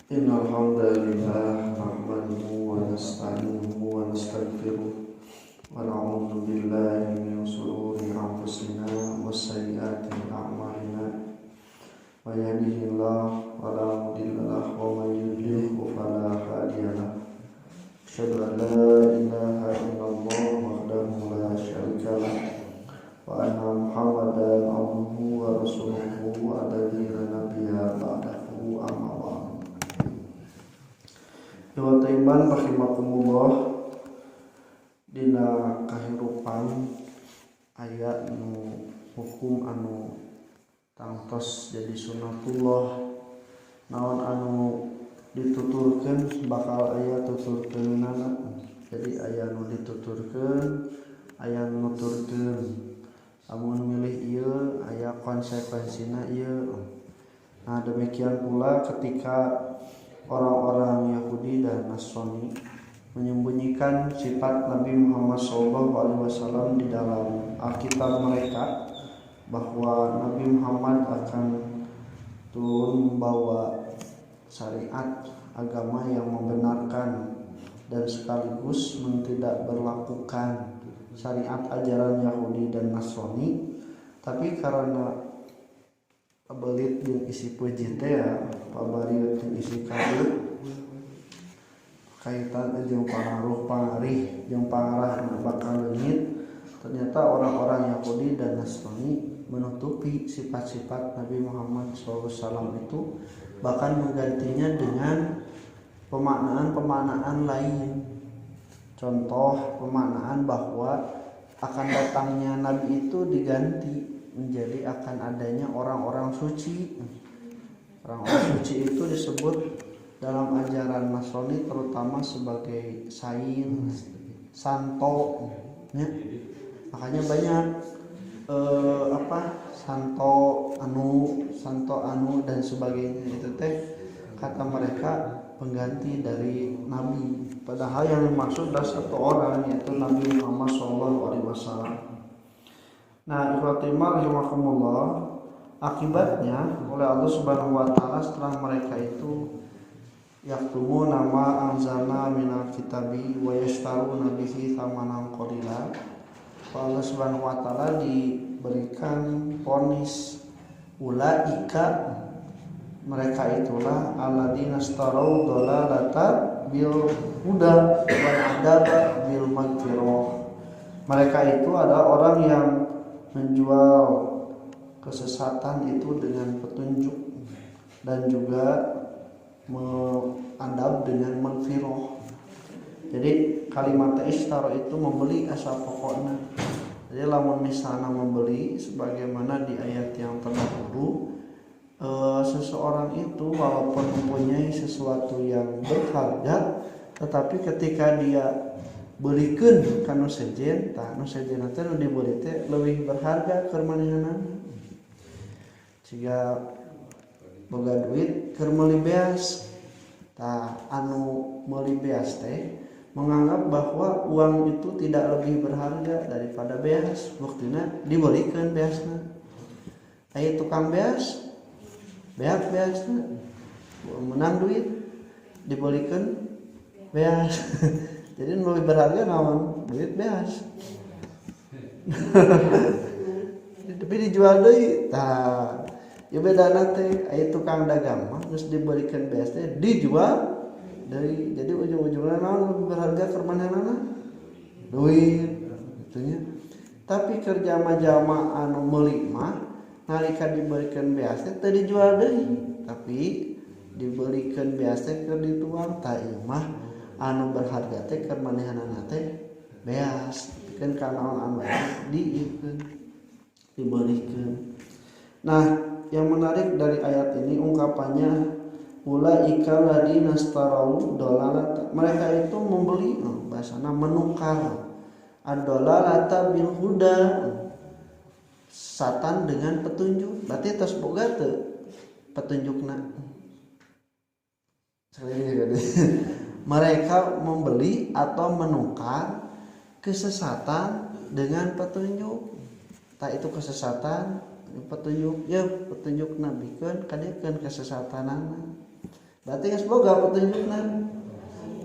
Innal hamdalillah nahmaduhu wa nasta'inuhu wa nastaghfiruh wa na'udzu billahi min shururi anfusina wa sayyiati a'malina. May yahdihillahu fala mudilla lahu wa may yudlil fala hadiya lahu. Asyhadu an la ilaha illallah wahdahu la syarika lahu wa anna Muhammadan abduhu wa rasuluhu alladzi la nabiyya ba'dahu amma ba'du. Iwata iman rahimakumullah, dina kahirupan aya nu hukum anu tangtos jadi sunatullah, naon anu dituturkeun bakal aya tuturkeunana. Jadi aya nu dituturkeun, aya nu nuturkeun. Amun milih ieu aya konsekuensina ieu. Nah, demikian pula ketika orang-orang Yahudi dan Nasrani menyembunyikan sifat Nabi Muhammad SAW di dalam Alkitab mereka, bahwa Nabi Muhammad akan turun membawa syariat agama yang membenarkan dan sekaligus tidak berlakukan syariat ajaran Yahudi dan Nasrani. Tapi karena belit jeung isi puji teh ya, pabarieu jeung isi kadu kaitan jeung pangaruh-pangarih jeung pangarah bakal leungit, ternyata orang-orang Yahudi dan Nasrani menutupi sifat-sifat Nabi Muhammad SAW itu, bahkan menggantinya dengan pemaknaan-pemaknaan lain. Contoh pemaknaan bahwa akan datangnya Nabi itu diganti menjadi akan adanya orang-orang suci. Orang-orang suci itu disebut dalam ajaran Nasrani terutama sebagai sain, santo, ya. Makanya banyak santo anu dan sebagainya, itu teh kata mereka pengganti dari Nabi. Padahal yang dimaksud adalah satu orang, yaitu Nabi Muhammad SAW. Nah, ikhwatimah rahimakumullah, akibatnya oleh Allah Subhanahu wa taala setelah mereka itu yaktumu nama anzalna minal kitabi wa yashtaruna bihi tsamanan qalila, Allah Subhanahu wa taala diberikan vonis, ulaika, mereka itulah alladzina istarau dhalalata bil huda wal adaba bil maghfirah. Mereka itu adalah orang yang menjual kesesatan itu dengan petunjuk dan juga mengadab dengan maghfirah. Jadi kalimat ishtara itu membeli asal pokoknya. Jadi lamun misalnya membeli sebagaimana di ayat yang terdahulu, seseorang itu walaupun mempunyai sesuatu yang berharga, tetapi ketika dia belikeun kanu sejen, tah nu sejen teh nu dibeli teh leuwih berharga keur manehanana. Siga boga duit keur meuli beas, tah anu meuli beas teh menganggap bahwa uang itu tidak lebih berharga daripada beas, buktina dibelikeun beasna. Aya tukang beas, beasna menang duit dibelikeun beas. Jadi lebih berharga naon? Duit beas. Tapi dijual deui. Tah, ya bedana teh aya tukang dagang mah geus dibelikeun beas teh dijual deui. Jadi ujung-ujungna naon lebih berharga keur manehna? Duit, gitu nya. Tapi keur jalma-jalma anu meuli mah nalika dibelikeun beas teh teu dijual deui, tapi dibelikeun beas teh keur dituang. Tah ieu mah anu berharga teh keur manehanana teh beas, kan kanaon anu dibelikeun. Nah, yang menarik dari ayat ini ungkapannya ulaika ladina istarau dalalata, mereka itu membeli, bahasana menukar ad-dalalata bil huda, satan dengan petunjuk. Berarti tos boga teu petunjukna. Mereka membeli atau menukar kesesatan dengan petunjuk. Tak itu kesesatan, petunjuk ya petunjuk nabikeun kadeukeun kesesatanana. berarti geus boga petunjukna.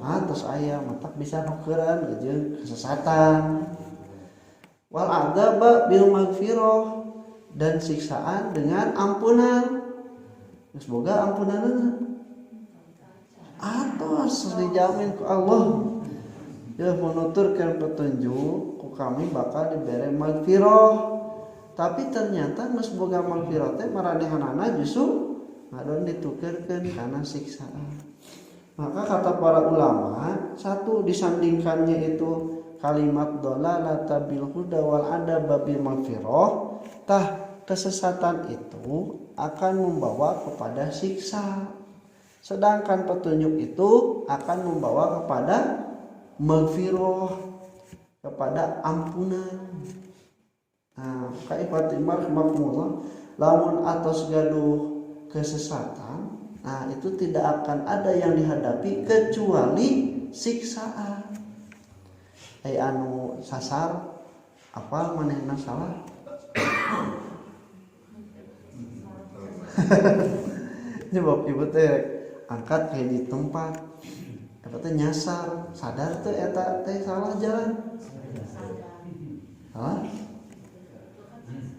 Terus aya matak bisa nukeran jeung kesesatan. Wal adzaba bil magfirah, dan siksaan dengan ampunan. Geus boga ampunanna. Atos dijamin ku Allah. Ya menuturkan petunjuk ku kami bakal diberi magfirah. Tapi ternyata geus boga magfirah teh maranehanana justru ngadon ditukeurkeun kana siksaan. Maka kata para ulama, satu disandingkannya itu kalimat dolalata bil huda wal adaba bil magfirah, kesesatan itu akan membawa kepada siksa, sedangkan petunjuk itu akan membawa kepada magfirah, kepada ampunan. Nah, kaifatimar makmullah, lamun atas gaduh kesesatan, nah itu tidak akan ada yang dihadapi kecuali siksaan. Anu sasar apa manehna salah? Nyebab ibu teh angkat kayak di tempat apa teh nyasar, sadar teh eta teh salah jalan. Salah?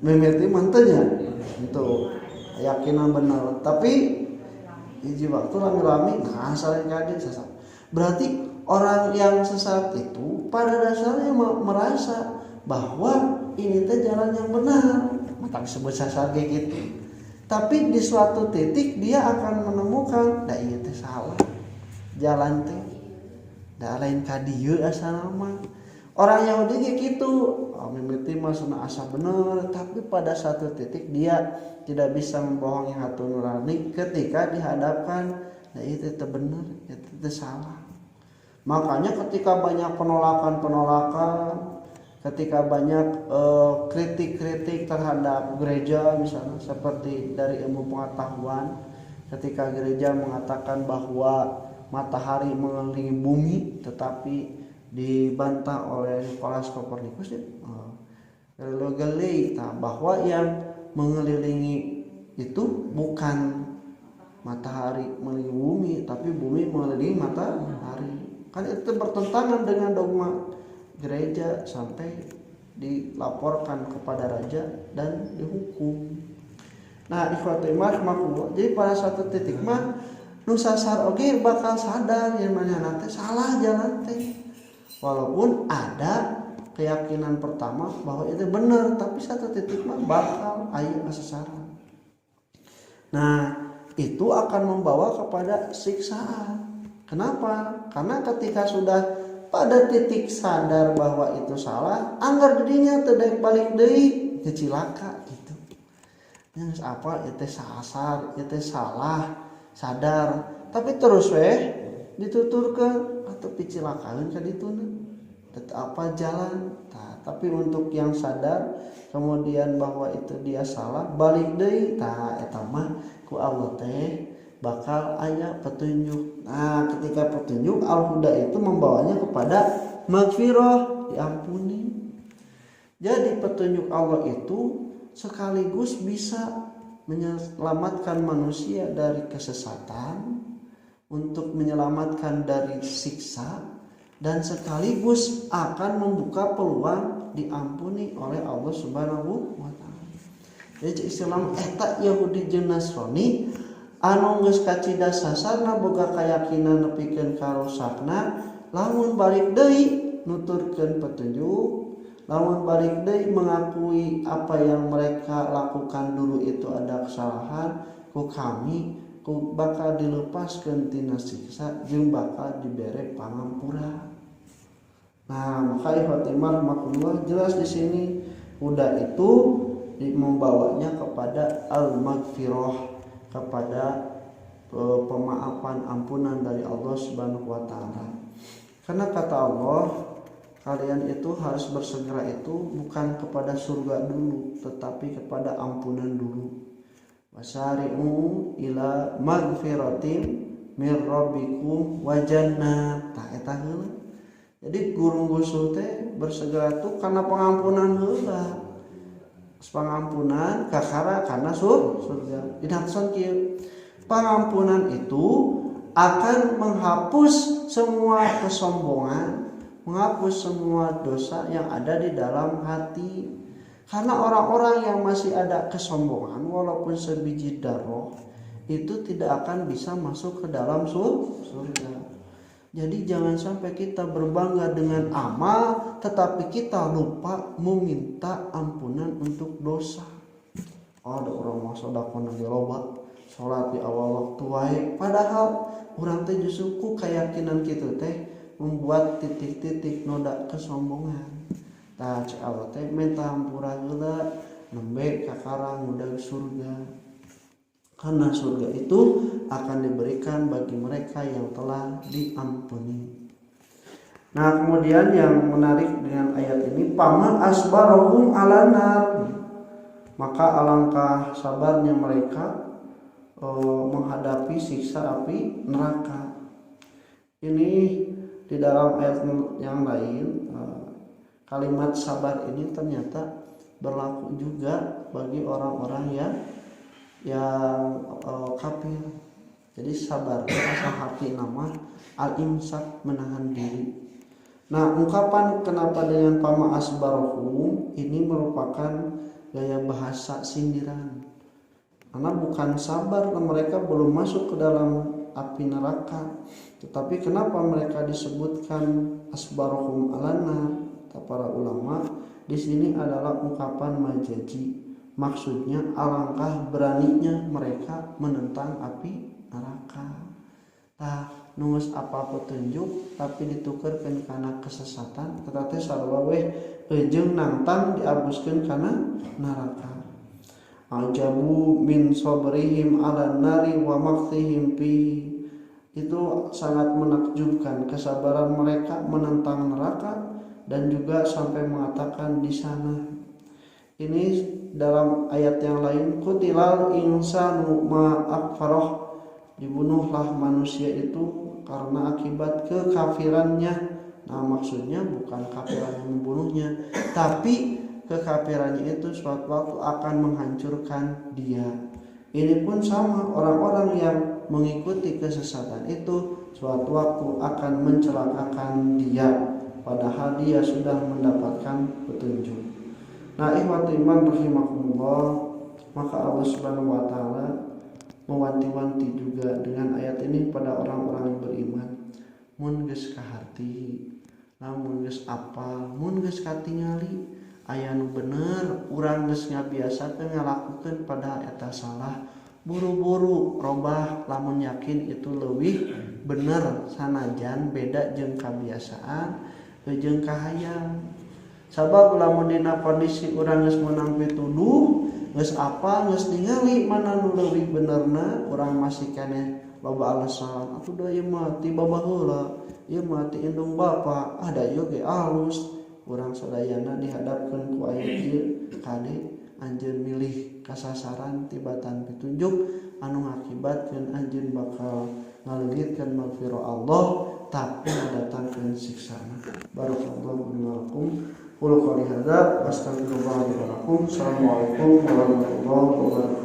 Memeti mantenya itu keyakinan benar, tapi hiji waktu rame-rame saling kadin sesat. Berarti orang yang sesat itu pada dasarnya merasa bahwa ini teh jalan yang benar, maka disebut sesat kayak gitu. Tapi di suatu titik dia akan menemukan da ieu teh salah. Jalan teh da lain ka dieu asal mah. Orang Yahudi kayak gitu, mimiti mah sana asa bener, tapi pada satu titik dia tidak bisa membohongi hati nurani ketika dihadapkan, nah itu benar, itu salah. Makanya ketika banyak penolakan, ketika banyak kritik-kritik terhadap gereja, misalnya seperti dari ilmu pengetahuan, ketika gereja mengatakan bahwa matahari mengelilingi bumi, tetapi dibantah oleh Nikolaus Kopernikus bahwa yang mengelilingi itu bukan matahari mengelilingi bumi, tapi bumi mengelilingi matahari. Kan itu bertentangan dengan dogma gereja sampai dilaporkan kepada raja dan dihukum. Nah, ikhwatimah makmur. Jadi pada satu titik mah nu sasar oge bakal sadar yang mana nanti salah jalan teh. Walaupun ada keyakinan pertama bahwa itu benar, tapi satu titik mah bakal aya kesesaran. Nah, itu akan membawa kepada siksaan. Kenapa? Karena ketika sudah pada titik sadar bahwa itu salah, anggar dirinya teu balik deui kecilaka gitu. Yang apa itu sasar, itu salah, sadar, tapi terus dituturkan atau picilakaun ka dituna tetap apa jalan. Tapi untuk yang sadar kemudian bahwa itu dia salah balik deui eta mah ku Allah teh bakal aya petunjuk. Nah, ketika petunjuk al-huda itu membawanya kepada magfirah, diampuni. Jadi petunjuk Allah itu sekaligus bisa menyelamatkan manusia dari kesesatan, untuk menyelamatkan dari siksa, dan sekaligus akan membuka peluang diampuni oleh Allah Subhanahu wa taala. Jadi Islam eta Yahudi jeung Nasrani anu geus kacida sasarna boga kayakinan nepikeun karusakna, lamun balik deui nuturkeun petunjuk, lamun balik deui mengakui apa yang mereka lakukan dulu itu ada kesalahan, ku kami ku bakal dilepaskeun tina siksa jeung bakal dibere pangampura. Nah, maka ikhwatimah makumullah jelas di sini huda itu membawanya kepada al-maghfirah, kepada pemaafan ampunan dari Allah Subhanahu wa taala. Karena kata Allah, kalian itu harus bersegera itu bukan kepada surga dulu, tetapi kepada ampunan dulu. Wasari'u ila maghfiratin mir rabbikum wa jannah. Tah eta heula. Jadi guru gusuh teh bersegera tuh karena pengampunan heula. Pangampunan kakara karena surga. Dinakson kieu. Pengampunan itu akan menghapus semua kesombongan, menghapus semua dosa yang ada di dalam hati. Karena orang-orang yang masih ada kesombongan walaupun sebiji darah itu tidak akan bisa masuk ke dalam surga. Jadi jangan sampai kita berbangga dengan amal tetapi kita lupa meminta ampunan untuk dosa. Ada orang mau sedekah nang loba, salat di awal waktu wae, padahal urang teh justru ku keyakinan kitu teh membuat titik-titik noda kesombongan. Tah cek Allah teh minta hampura heula nembe kakarang mudah surga. Karena surga itu akan diberikan bagi mereka yang telah diampuni. Nah, kemudian yang menarik dengan ayat ini, paman asbarahum ala nar. Maka alangkah sabarnya mereka menghadapi siksa api neraka. Ini di dalam ayat yang lain, kalimat sabar ini ternyata berlaku juga bagi orang-orang yang kafir. Jadi sabar asal hati nama al-imsak, menahan diri. Nah, ungkapan kenapa dengan pama asbarohum ini merupakan gaya bahasa sindiran. Karena bukan sabar, mereka belum masuk ke dalam api neraka. Tetapi kenapa mereka disebutkan asbarohum alana? Para ulama di sini adalah ungkapan majazi. Maksudnya alangkah beraninya mereka menentang api neraka. Nungus apa petunjuk tapi ditukerkeun kana kesesatan, tetapi sarua we jeung nantang diabuskeun kana neraka. Ajabu min sabrihim ala nari wa maktihim fi. Itu sangat menakjubkan kesabaran mereka menentang neraka dan juga sampai mengatakan di sana. Ini dalam ayat yang lain, kutilal insanu ma akfarah, dibunuhlah manusia itu karena akibat kekafirannya. Nah, maksudnya bukan kafiran yang membunuhnya, tapi kekafirannya itu suatu waktu akan menghancurkan dia. Ini pun sama, orang-orang yang mengikuti kesesatan itu suatu waktu akan mencelakakan dia, padahal dia sudah mendapatkan petunjuk. Nah, ikhwatu iman rahimakumullah, maka Allah Subhanahu wa taala mewanti-wanti juga dengan ayat ini pada orang-orang yang beriman. Mun geus kaharti, lamun geus apal, mun geus katingali aya nu bener, urang geus ngabiasakeun ngalakukeun pada eta salah, buru-buru robah lamun yakin itu leuwih bener sanajan beda jeung kabiasaan jeung kahayang. Sabab lamun dina kondisi urang geus meunang pituduh, geus apa, geus ningali mana nu leuwih benerna, urang masih keneh loba alasan. Atuh da ieu mah ti babah heula, ieu mah ti indung bapa, da ieu ge alus. Urang sadayana dihadapkeun ku aya ieu kade anjeun milih kasasaran tibatan petunjuk anu ngakibatkeun anjeun bakal ngaleungitkeun maghfirah Allah tapi ngadatangkeun siksana. Barakallahu fiikum. Qul qouli hadza wastaghfirullaha li wa lakum. Assalamualaikum warahmatullahi wabarakatuh.